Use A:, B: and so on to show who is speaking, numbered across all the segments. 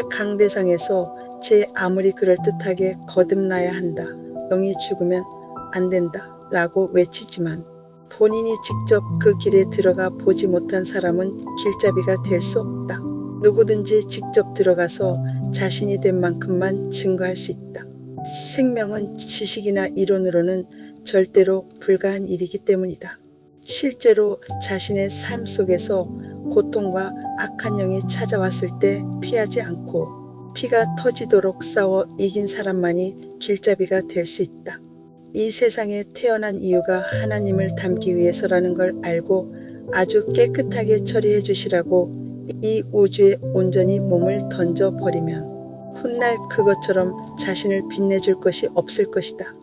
A: 강대상에서 제 아무리 그럴듯하게 거듭나야 한다. 영이 죽으면 안 된다. 라고 외치지만 본인이 직접 그 길에 들어가 보지 못한 사람은 길잡이가 될 수 없다. 누구든지 직접 들어가서 자신이 된 만큼만 증거할 수 있다. 생명은 지식이나 이론으로는 절대로 불가한 일이기 때문이다. 실제로 자신의 삶 속에서 고통과 악한 영이 찾아왔을 때 피하지 않고 피가 터지도록 싸워 이긴 사람만이 길잡이가 될 수 있다. 이 세상에 태어난 이유가 하나님을 닮기 위해서라는 걸 알고 아주 깨끗하게 처리해 주시라고 이 우주에 온전히 몸을 던져버리면 훗날 그것처럼 자신을 빛내줄 것이 없을 것이다.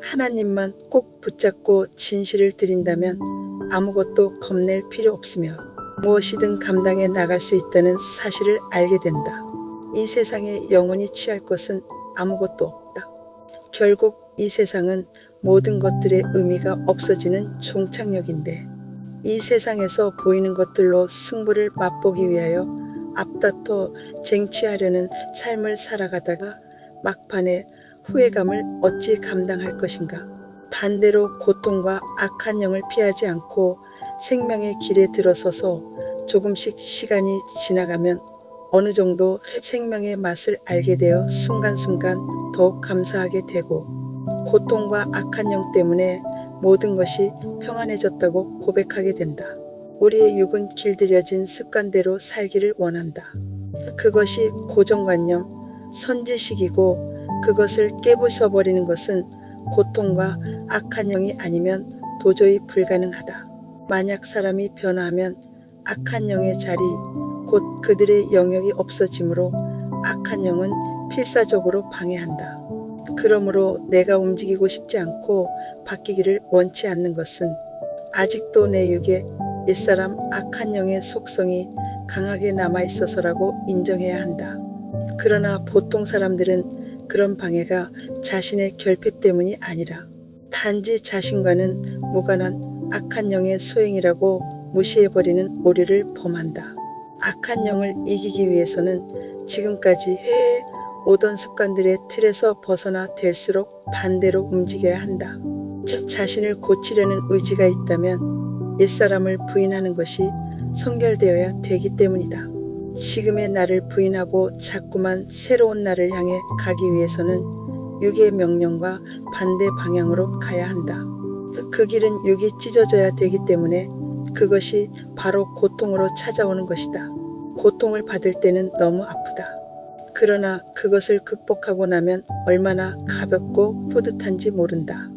A: 하나님만 꼭 붙잡고 진실을 드린다면 아무것도 겁낼 필요 없으며 무엇이든 감당해 나갈 수 있다는 사실을 알게 된다. 이 세상에 영원히 취할 것은 아무것도 없다. 결국 이 세상은 모든 것들의 의미가 없어지는 종착역인데 이 세상에서 보이는 것들로 승부를 맛보기 위하여 앞다퉈 쟁취하려는 삶을 살아가다가 막판에 후회감을 어찌 감당할 것인가. 반대로 고통과 악한 영을 피하지 않고 생명의 길에 들어서서 조금씩 시간이 지나가면 어느 정도 생명의 맛을 알게 되어 순간순간 더욱 감사하게 되고 고통과 악한 영 때문에 모든 것이 평안해졌다고 고백하게 된다. 우리의 육은 길들여진 습관대로 살기를 원한다. 그것이 고정관념, 선지식이고 그것을 깨부숴버리는 것은 고통과 악한 영이 아니면 도저히 불가능하다. 만약 사람이 변화하면 악한 영의 자리, 곧 그들의 영역이 없어지므로 악한 영은 필사적으로 방해한다. 그러므로 내가 움직이고 싶지 않고 바뀌기를 원치 않는 것은 아직도 내 육에 옛사람 악한 영의 속성이 강하게 남아있어서라고 인정해야 한다. 그러나 보통 사람들은 그런 방해가 자신의 결핍 때문이 아니라 단지 자신과는 무관한 악한 영의 소행이라고 무시해버리는 오류를 범한다. 악한 영을 이기기 위해서는 지금까지 해오던 습관들의 틀에서 벗어나 될수록 반대로 움직여야 한다. 자신을 고치려는 의지가 있다면 옛사람을 부인하는 것이 성결되어야 되기 때문이다. 지금의 나를 부인하고 자꾸만 새로운 나를 향해 가기 위해서는 육의 명령과 반대 방향으로 가야 한다. 그 길은 육이 찢어져야 되기 때문에 그것이 바로 고통으로 찾아오는 것이다. 고통을 받을 때는 너무 아프다. 그러나 그것을 극복하고 나면 얼마나 가볍고 뿌듯한지 모른다.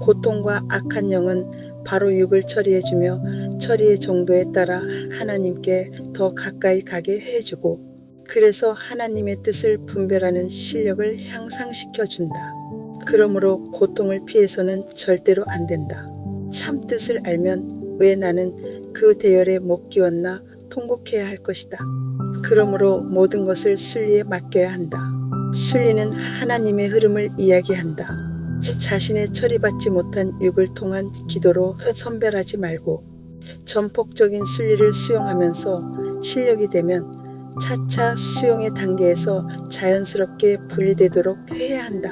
A: 고통과 악한 영은 바로 육을 처리해주며 처리의 정도에 따라 하나님께 더 가까이 가게 해주고 그래서 하나님의 뜻을 분별하는 실력을 향상시켜준다. 그러므로 고통을 피해서는 절대로 안 된다. 참 뜻을 알면 왜 나는 그 대열에 못 끼웠나 통곡해야 할 것이다. 그러므로 모든 것을 순리에 맡겨야 한다. 순리는 하나님의 흐름을 이야기한다. 자신의 처리받지 못한 육을 통한 기도로 선별하지 말고 전폭적인 순리를 수용하면서 실력이 되면 차차 수용의 단계에서 자연스럽게 분리되도록 해야 한다.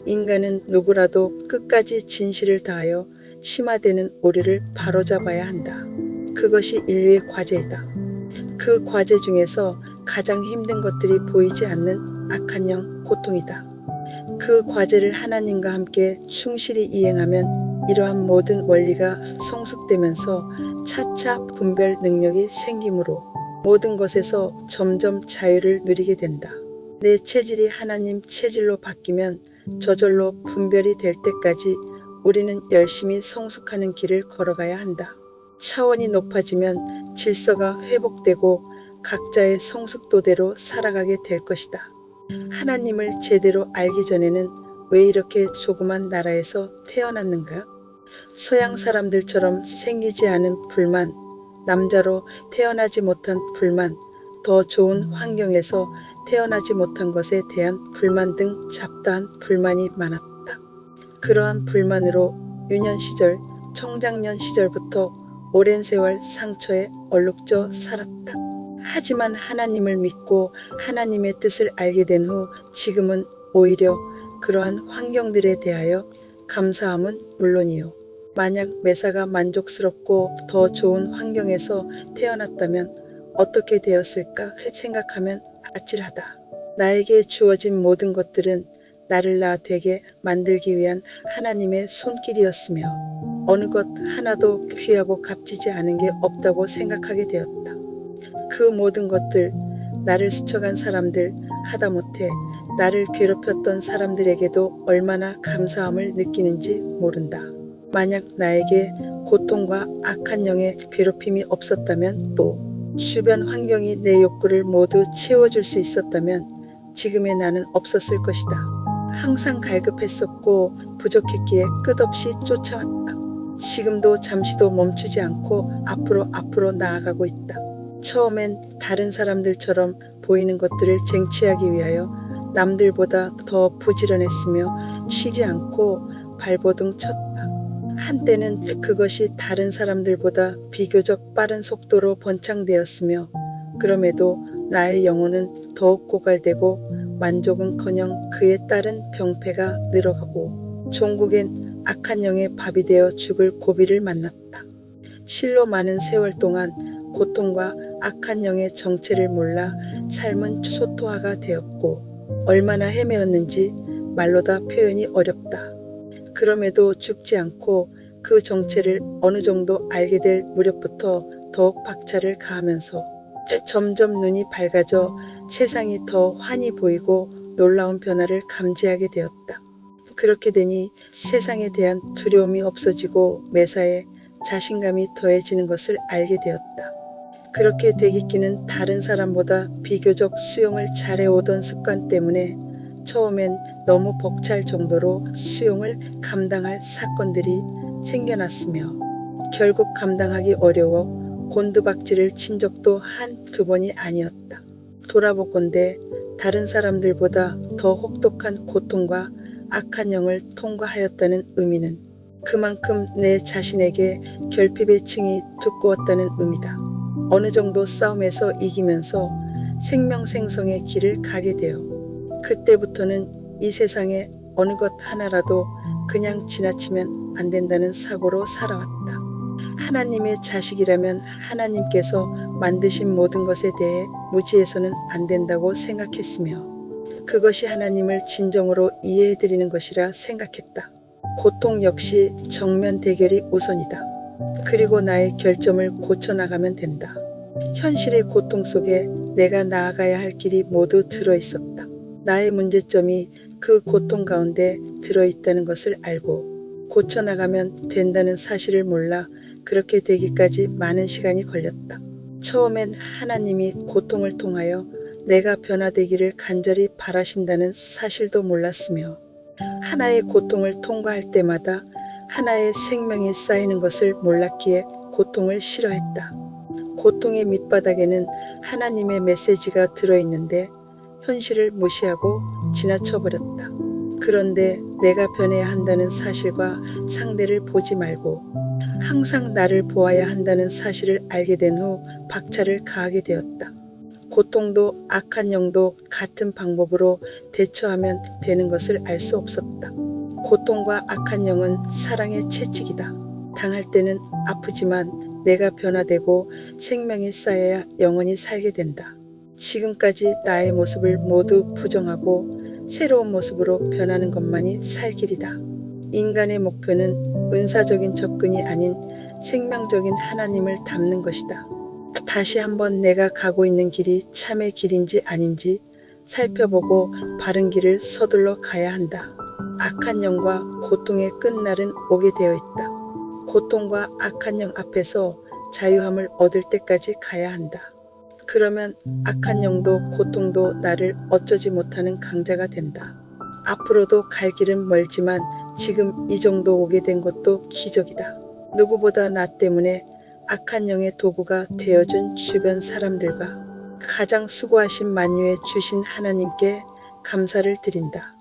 A: 인간은 누구라도 끝까지 진실을 다하여 심화되는 오류를 바로잡아야 한다. 그것이 인류의 과제이다. 그 과제 중에서 가장 힘든 것들이 보이지 않는 악한 영, 고통이다. 그 과제를 하나님과 함께 충실히 이행하면 이러한 모든 원리가 성숙되면서 차차 분별 능력이 생기므로 모든 것에서 점점 자유를 누리게 된다. 내 체질이 하나님 체질로 바뀌면 저절로 분별이 될 때까지 우리는 열심히 성숙하는 길을 걸어가야 한다. 차원이 높아지면 질서가 회복되고 각자의 성숙도대로 살아가게 될 것이다. 하나님을 제대로 알기 전에는 왜 이렇게 조그만 나라에서 태어났는가? 서양 사람들처럼 생기지 않은 불만, 남자로 태어나지 못한 불만, 더 좋은 환경에서 태어나지 못한 것에 대한 불만 등 잡다한 불만이 많았다. 그러한 불만으로 유년 시절, 청장년 시절부터 오랜 세월 상처에 얼룩져 살았다. 하지만 하나님을 믿고 하나님의 뜻을 알게 된 후 지금은 오히려 그러한 환경들에 대하여 감사함은 물론이요. 만약 매사가 만족스럽고 더 좋은 환경에서 태어났다면 어떻게 되었을까 생각하면 아찔하다. 나에게 주어진 모든 것들은 나를 나 되게 만들기 위한 하나님의 손길이었으며 어느 것 하나도 귀하고 값지지 않은 게 없다고 생각하게 되었다. 그 모든 것들, 나를 스쳐간 사람들, 하다못해 나를 괴롭혔던 사람들에게도 얼마나 감사함을 느끼는지 모른다. 만약 나에게 고통과 악한 영의 괴롭힘이 없었다면, 또 주변 환경이 내 욕구를 모두 채워줄 수 있었다면 지금의 나는 없었을 것이다. 항상 갈급했었고 부족했기에 끝없이 쫓아왔다. 지금도 잠시도 멈추지 않고 앞으로 나아가고 있다. 처음엔 다른 사람들처럼 보이는 것들을 쟁취하기 위하여 남들보다 더 부지런했으며 쉬지 않고 발버둥 쳤다. 한때는 그것이 다른 사람들보다 비교적 빠른 속도로 번창되었으며 그럼에도 나의 영혼은 더욱 고갈되고 만족은커녕 그에 따른 병폐가 늘어가고 종국엔 악한 영의 밥이 되어 죽을 고비를 만났다. 실로 많은 세월 동안 고통과 악한 영의 정체를 몰라 삶은 소토화가 되었고 얼마나 헤매었는지 말로 다 표현이 어렵다. 그럼에도 죽지 않고 그 정체를 어느 정도 알게 될 무렵부터 더욱 박차를 가하면서 점점 눈이 밝아져 세상이 더 환히 보이고 놀라운 변화를 감지하게 되었다. 그렇게 되니 세상에 대한 두려움이 없어지고 매사에 자신감이 더해지는 것을 알게 되었다. 그렇게 되기끼는 다른 사람보다 비교적 수용을 잘해오던 습관 때문에 처음엔 너무 벅찰 정도로 수용을 감당할 사건들이 생겨났으며 결국 감당하기 어려워 곤두박질을 친 적도 한두 번이 아니었다. 돌아보건대 다른 사람들보다 더 혹독한 고통과 악한 영을 통과하였다는 의미는 그만큼 내 자신에게 결핍의 층이 두꺼웠다는 의미다. 어느 정도 싸움에서 이기면서 생명생성의 길을 가게 되어 그때부터는 이 세상에 어느 것 하나라도 그냥 지나치면 안 된다는 사고로 살아왔다. 하나님의 자식이라면 하나님께서 만드신 모든 것에 대해 무지해서는 안 된다고 생각했으며 그것이 하나님을 진정으로 이해해드리는 것이라 생각했다. 고통 역시 정면 대결이 우선이다. 그리고 나의 결점을 고쳐나가면 된다. 현실의 고통 속에 내가 나아가야 할 길이 모두 들어있었다. 나의 문제점이 그 고통 가운데 들어있다는 것을 알고 고쳐나가면 된다는 사실을 몰라 그렇게 되기까지 많은 시간이 걸렸다. 처음엔 하나님이 고통을 통하여 내가 변화되기를 간절히 바라신다는 사실도 몰랐으며 하나의 고통을 통과할 때마다 하나의 생명이 쌓이는 것을 몰랐기에 고통을 싫어했다. 고통의 밑바닥에는 하나님의 메시지가 들어있는데 현실을 무시하고 지나쳐버렸다. 그런데 내가 변해야 한다는 사실과 상대를 보지 말고 항상 나를 보아야 한다는 사실을 알게 된 후 박차를 가하게 되었다. 고통도 악한 영도 같은 방법으로 대처하면 되는 것을 알 수 없었다. 고통과 악한 영은 사랑의 채찍이다. 당할 때는 아프지만 내가 변화되고 생명이 쌓여야 영원히 살게 된다. 지금까지 나의 모습을 모두 부정하고 새로운 모습으로 변하는 것만이 살 길이다. 인간의 목표는 은사적인 접근이 아닌 생명적인 하나님을 닮는 것이다. 다시 한번 내가 가고 있는 길이 참의 길인지 아닌지 살펴보고 바른 길을 서둘러 가야 한다. 악한 영과 고통의 끝날은 오게 되어 있다. 고통과 악한 영 앞에서 자유함을 얻을 때까지 가야 한다. 그러면 악한 영도 고통도 나를 어쩌지 못하는 강자가 된다. 앞으로도 갈 길은 멀지만 지금 이 정도 오게 된 것도 기적이다. 누구보다 나 때문에 악한 영의 도구가 되어준 주변 사람들과 가장 수고하신 만유에 주신 하나님께 감사를 드린다.